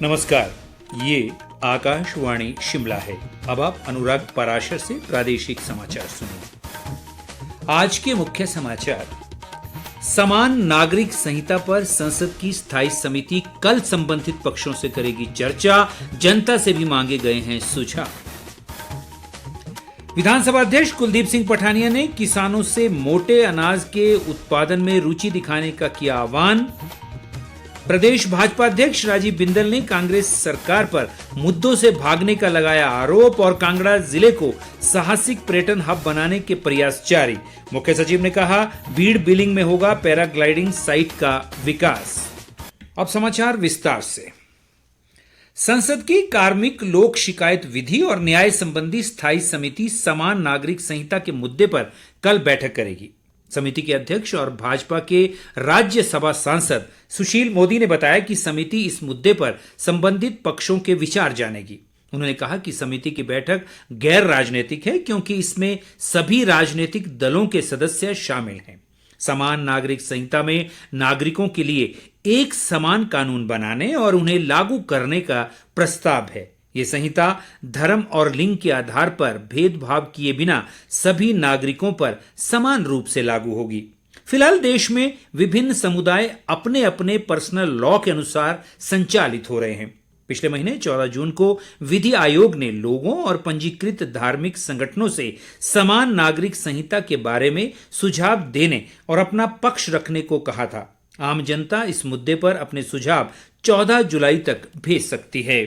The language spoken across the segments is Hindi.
नमस्कार, ये आकाशवाणी शिमला है। अब आप अनुराग पराशर से प्रादेशिक समाचार सुनिए। आज के मुख्य समाचार। समान नागरिक संहिता पर संसद की स्थायी समिति कल संबंधित पक्षों से करेगी चर्चा, जनता से भी मांगे गए हैं सुझाव। विधानसभा अध्यक्ष कुलदीप सिंह पठानिया ने किसानों से मोटे अनाज के उत्पादन में रुचि दिखाने का किया आह्वान। प्रदेश भाजपा अध्यक्ष राजीव बिंदल ने कांग्रेस सरकार पर मुद्दों से भागने का लगाया आरोप और कांगड़ा जिले को साहसिक पर्यटन हब बनाने के प्रयास जारी। मुख्य सचिव ने कहा, बीड़ बिलिंग में होगा पैराग्लाइडिंग साइट का विकास। अब समाचार विस्तार से। संसद की कार्मिक लोक शिकायत विधि और न्याय संबंधी स्थायी समिति समान नागरिक संहिता के मुद्दे पर कल बैठक करेगी। समिति के अध्यक्ष और भाजपा के राज्यसभा सांसद सुशील मोदी ने बताया कि समिति इस मुद्दे पर संबंधित पक्षों के विचार जानेगी। उन्होंने कहा कि समिति की बैठक गैर राजनीतिक है क्योंकि इसमें सभी राजनीतिक दलों के सदस्य शामिल हैं। समान नागरिक संहिता में नागरिकों के लिए एक समान कानून बनाने और उन्हें लागू करने का प्रस्ताव है। ये संहिता धर्म और लिंग के आधार पर भेदभाव किए बिना सभी नागरिकों पर समान रूप से लागू होगी। फिलहाल देश में विभिन्न समुदाय अपने अपने पर्सनल लॉ के अनुसार संचालित हो रहे हैं। पिछले महीने 14 जून को विधि आयोग ने लोगों और पंजीकृत धार्मिक संगठनों से समान नागरिक संहिता के बारे में सुझाव देने और अपना पक्ष रखने को कहा था। आम जनता इस मुद्दे पर अपने सुझाव 14 जुलाई तक भेज सकती है।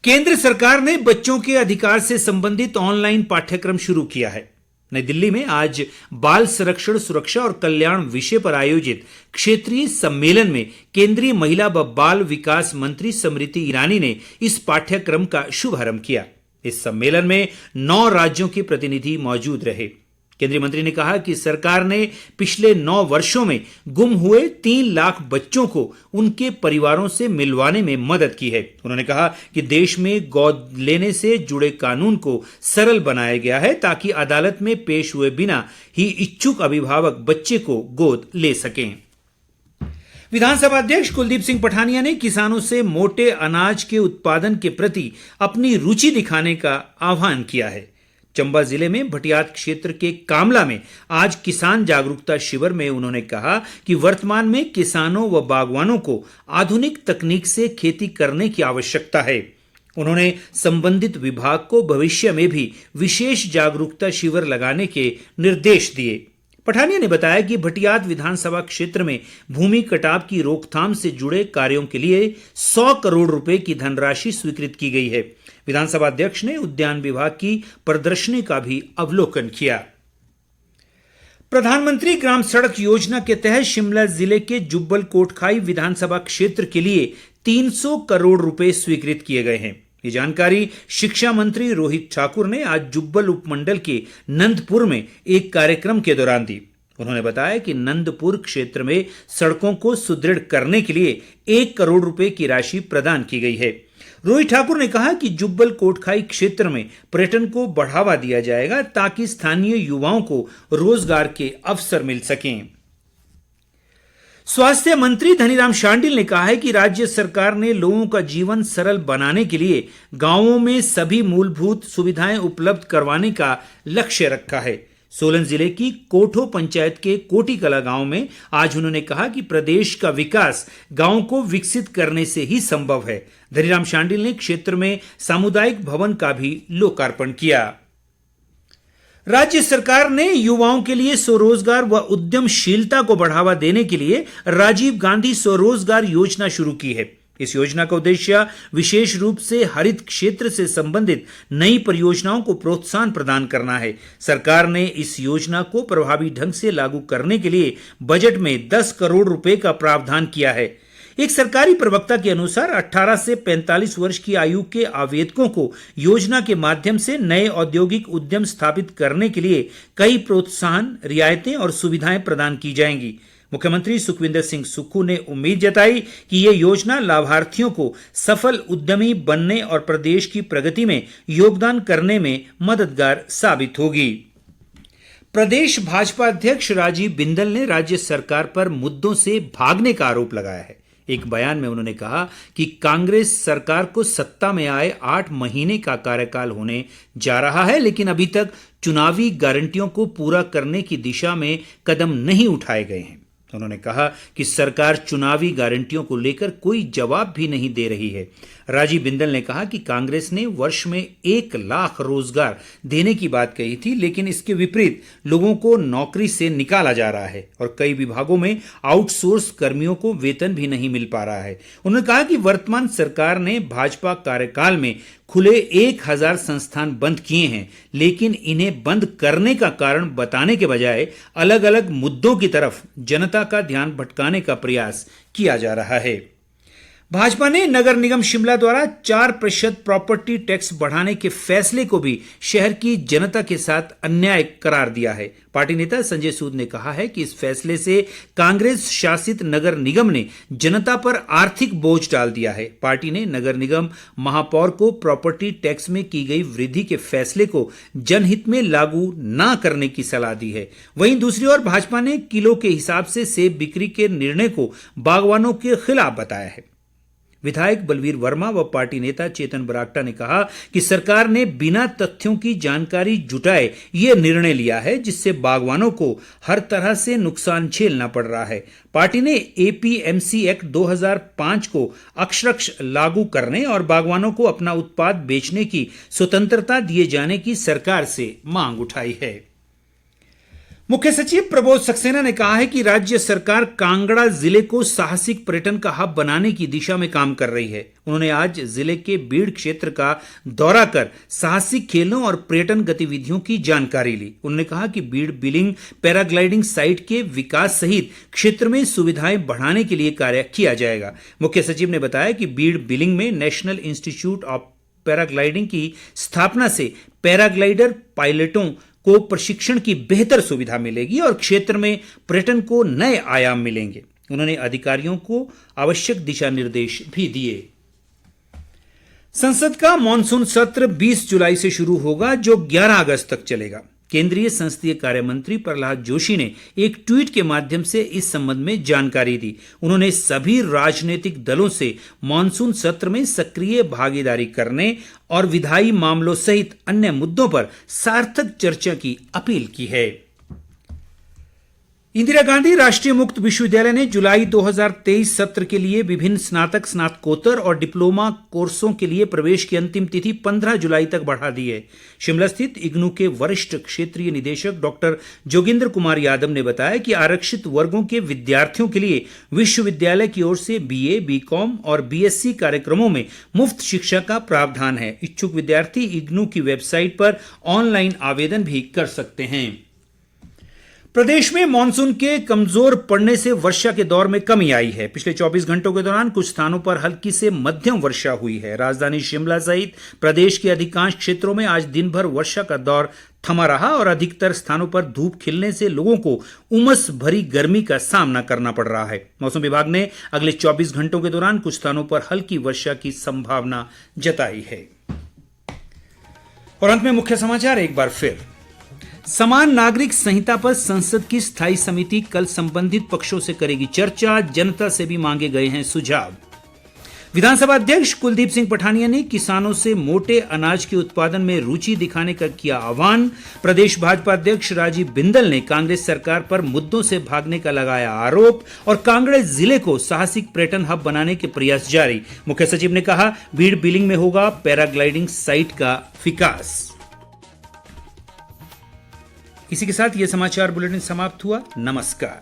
केंद्र सरकार ने बच्चों के अधिकार से संबंधित ऑनलाइन पाठ्यक्रम शुरू किया है। नई दिल्ली में आज बाल संरक्षण, सुरक्षा और कल्याण विषय पर आयोजित क्षेत्रीय सम्मेलन में केंद्रीय महिला व बाल विकास मंत्री स्मृति ईरानी ने इस पाठ्यक्रम का शुभारंभ किया। इस सम्मेलन में 9 राज्यों के प्रतिनिधि मौजूद रहे। केंद्रीय मंत्री ने कहा कि सरकार ने पिछले 9 वर्षों में गुम हुए 3 लाख बच्चों को उनके परिवारों से मिलवाने में मदद की है। उन्होंने कहा कि देश में गोद लेने से जुड़े कानून को सरल बनाया गया है ताकि अदालत में पेश हुए बिना ही इच्छुक अभिभावक बच्चे को गोद ले सकें। विधानसभा अध्यक्ष कुलदीप सिंह पठानिया ने किसानों से मोटे अनाज के उत्पादन के प्रति अपनी रुचि दिखाने का आह्वान किया है। चंबा जिले में भटियात क्षेत्र के कामला में आज किसान जागरूकता शिविर में उन्होंने कहा कि वर्तमान में किसानों व बागवानों को आधुनिक तकनीक से खेती करने की आवश्यकता है। उन्होंने संबंधित विभाग को भविष्य में भी विशेष जागरूकता शिविर लगाने के निर्देश दिए। पठानिया ने बताया कि भटियात विधानसभा क्षेत्र में भूमि कटाव की रोकथाम से जुड़े कार्यों के लिए 100 करोड़ रुपए की धनराशि स्वीकृत की गई है। विधानसभा अध्यक्ष ने उद्यान विभाग की प्रदर्शनी का भी अवलोकन किया। प्रधानमंत्री ग्राम सड़क योजना के तहत शिमला जिले के जुब्बल कोटखाई विधानसभा क्षेत्र के लिए 300 करोड़ रुपए स्वीकृत किए गए हैं। ये जानकारी शिक्षा मंत्री रोहित ठाकुर ने आज जुब्बल उपमंडल के नंदपुर में एक कार्यक्रम के दौरान दी। उन्होंने बताया कि नंदपुर क्षेत्र में सड़कों को सुदृढ़ करने के लिए 1 करोड़ रुपए की राशि प्रदान की गई है। रोहित ठाकुर ने कहा कि जुब्बल कोटखाई क्षेत्र में पर्यटन को बढ़ावा दिया जाएगा ताकि स्थानीय युवाओं को रोजगार के अवसर मिल सकें। स्वास्थ्य मंत्री धनीराम शांडिल ने कहा है कि राज्य सरकार ने लोगों का जीवन सरल बनाने के लिए गांवों में सभी मूलभूत सुविधाएं उपलब्ध करवाने का लक्ष्य रखा है। सोलन जिले की कोठो पंचायत के कोटी कला गांव में आज उन्होंने कहा कि प्रदेश का विकास गांव को विकसित करने से ही संभव है। धनीराम शांडिल ने क्षेत्र में सामुदायिक भवन का भी लोकार्पण किया। राज्य सरकार ने युवाओं के लिए स्वरोजगार व उद्यमशीलता को बढ़ावा देने के लिए राजीव गांधी स्वरोजगार योजना शुरू की है। इस योजना का उद्देश्य विशेष रूप से हरित क्षेत्र से संबंधित नई परियोजनाओं को प्रोत्साहन प्रदान करना है। सरकार ने इस योजना को प्रभावी ढंग से लागू करने के लिए बजट में 10 करोड़ रुपए का प्रावधान किया है। एक सरकारी प्रवक्ता के अनुसार 18 से 45 वर्ष की आयु के आवेदकों को योजना के माध्यम से नए औद्योगिक उद्यम स्थापित करने के लिए कई प्रोत्साहन, रियायतें और सुविधाएं प्रदान की जाएंगी। मुख्यमंत्री सुखविंदर सिंह सुक्खू ने उम्मीद जताई कि ये योजना लाभार्थियों को सफल उद्यमी बनने और प्रदेश की प्रगति में योगदान करने में मददगार साबित होगी। प्रदेश भाजपा अध्यक्ष राजीव बिंदल ने राज्य सरकार पर मुद्दों से भागने का आरोप लगाया है। एक बयान में उन्होंने कहा कि कांग्रेस सरकार को सत्ता में आए 8 महीने का कार्यकाल होने जा रहा है, लेकिन अभी तक चुनावी गारंटियों को पूरा करने की दिशा में कदम नहीं उठाए गए हैं। उन्होंने कहा कि सरकार चुनावी गारंटियों को लेकर कोई जवाब भी नहीं दे रही है। राजीव बिंदल ने कहा कि कांग्रेस ने वर्ष में 1 लाख रोजगार देने की बात कही थी, लेकिन इसके विपरीत लोगों को नौकरी से निकाला जा रहा है और कई विभागों में आउटसोर्स कर्मियों को वेतन भी नहीं मिल पा रहा है। उन्होंने कहा कि वर्तमान सरकार ने भाजपा कार्यकाल में खुले 1000 संस्थान बंद किए हैं, लेकिन इन्हें बंद करने का कारण बताने के बजाय अलग अलग मुद्दों की तरफ जनता का ध्यान भटकाने का प्रयास किया जा रहा है। भाजपा ने नगर निगम शिमला द्वारा 4% प्रॉपर्टी टैक्स बढ़ाने के फैसले को भी शहर की जनता के साथ अन्याय करार दिया है। पार्टी नेता संजय सूद ने कहा है कि इस फैसले से कांग्रेस शासित नगर निगम ने जनता पर आर्थिक बोझ डाल दिया है। पार्टी ने नगर निगम महापौर को प्रॉपर्टी टैक्स में की गई वृद्धि के फैसले को जनहित में लागू न करने की सलाह दी है। वहीं दूसरी ओर भाजपा ने किलो के हिसाब से सेब बिक्री के निर्णय को बागवानों के खिलाफ बताया है। विधायक बलवीर वर्मा व पार्टी नेता चेतन बरागटा ने कहा कि सरकार ने बिना तथ्यों की जानकारी जुटाए ये निर्णय लिया है, जिससे बागवानों को हर तरह से नुकसान झेलना पड़ रहा है। पार्टी ने एपीएमसी एक्ट 2005 को अक्षरश लागू करने और बागवानों को अपना उत्पाद बेचने की स्वतंत्रता दिए जाने की सरकार से मांग उठाई है। मुख्य सचिव प्रबोध सक्सेना ने कहा है कि राज्य सरकार कांगड़ा जिले को साहसिक पर्यटन का हब बनाने की दिशा में काम कर रही है। उन्होंने आज जिले के बीड़ क्षेत्र का दौरा कर साहसिक खेलों और पर्यटन गतिविधियों की जानकारी ली। उन्होंने कहा कि बीड़ बिलिंग पैराग्लाइडिंग साइट के विकास सहित क्षेत्र में सुविधाएं बढ़ाने के लिए कार्य किया जाएगा। मुख्य सचिव ने बताया कि बीड़ बिलिंग में नेशनल इंस्टीट्यूट ऑफ पैराग्लाइडिंग की स्थापना से पैराग्लाइडर पायलटों को प्रशिक्षण की बेहतर सुविधा मिलेगी और क्षेत्र में पर्यटन को नए आयाम मिलेंगे। उन्होंने अधिकारियों को आवश्यक दिशा निर्देश भी दिए। संसद का मॉनसून सत्र 20 जुलाई से शुरू होगा, जो 11 अगस्त तक चलेगा। केंद्रीय संसदीय कार्य मंत्री प्रहलाद जोशी ने एक ट्वीट के माध्यम से इस संबंध में जानकारी दी। उन्होंने सभी राजनीतिक दलों से मॉनसून सत्र में सक्रिय भागीदारी करने और विधायी मामलों सहित अन्य मुद्दों पर सार्थक चर्चा की अपील की है। इंदिरा गांधी राष्ट्रीय मुक्त विश्वविद्यालय ने जुलाई 2023 सत्र के लिए विभिन्न स्नातक, स्नातकोत्तर और डिप्लोमा कोर्सों के लिए प्रवेश की अंतिम तिथि 15 जुलाई तक बढ़ा दी है। शिमला स्थित इग्नू के वरिष्ठ क्षेत्रीय निदेशक डॉक्टर जोगिंद्र कुमार यादव ने बताया कि आरक्षित वर्गों के विद्यार्थियों के लिए विश्वविद्यालय की ओर से बीए, बीकॉम और बीएससी कार्यक्रमों में मुफ्त शिक्षा का प्रावधान है। इच्छुक विद्यार्थी इग्नू की वेबसाइट पर ऑनलाइन आवेदन भी कर सकते हैं। प्रदेश में मानसून के कमजोर पड़ने से वर्षा के दौर में कमी आई है। पिछले 24 घंटों के दौरान कुछ स्थानों पर हल्की से मध्यम वर्षा हुई है। राजधानी शिमला सहित प्रदेश के अधिकांश क्षेत्रों में आज दिन भर वर्षा का दौर थमा रहा और अधिकतर स्थानों पर धूप खिलने से लोगों को उमस भरी गर्मी का सामना करना पड़ रहा है। मौसम विभाग ने अगले 24 घंटों के दौरान कुछ स्थानों पर हल्की वर्षा की संभावना जताई है। और अंत में मुख्य समाचार एक बार फिर। समान नागरिक संहिता पर संसद की स्थायी समिति कल संबंधित पक्षों से करेगी चर्चा। जनता से भी मांगे गए हैं सुझाव। विधानसभा अध्यक्ष कुलदीप सिंह पठानिया ने किसानों से मोटे अनाज के उत्पादन में रुचि दिखाने का किया आह्वान। प्रदेश भाजपा अध्यक्ष राजीव बिंदल ने कांग्रेस सरकार पर मुद्दों से भागने का लगाया आरोप और कांगड़ा जिले को साहसिक पर्यटन हब बनाने के प्रयास जारी। मुख्य सचिव ने कहा बीड़ बिलिंग में होगा पैराग्लाइडिंग साइट का विकास। इसी के साथ यह समाचार बुलेटिन समाप्त हुआ। नमस्कार।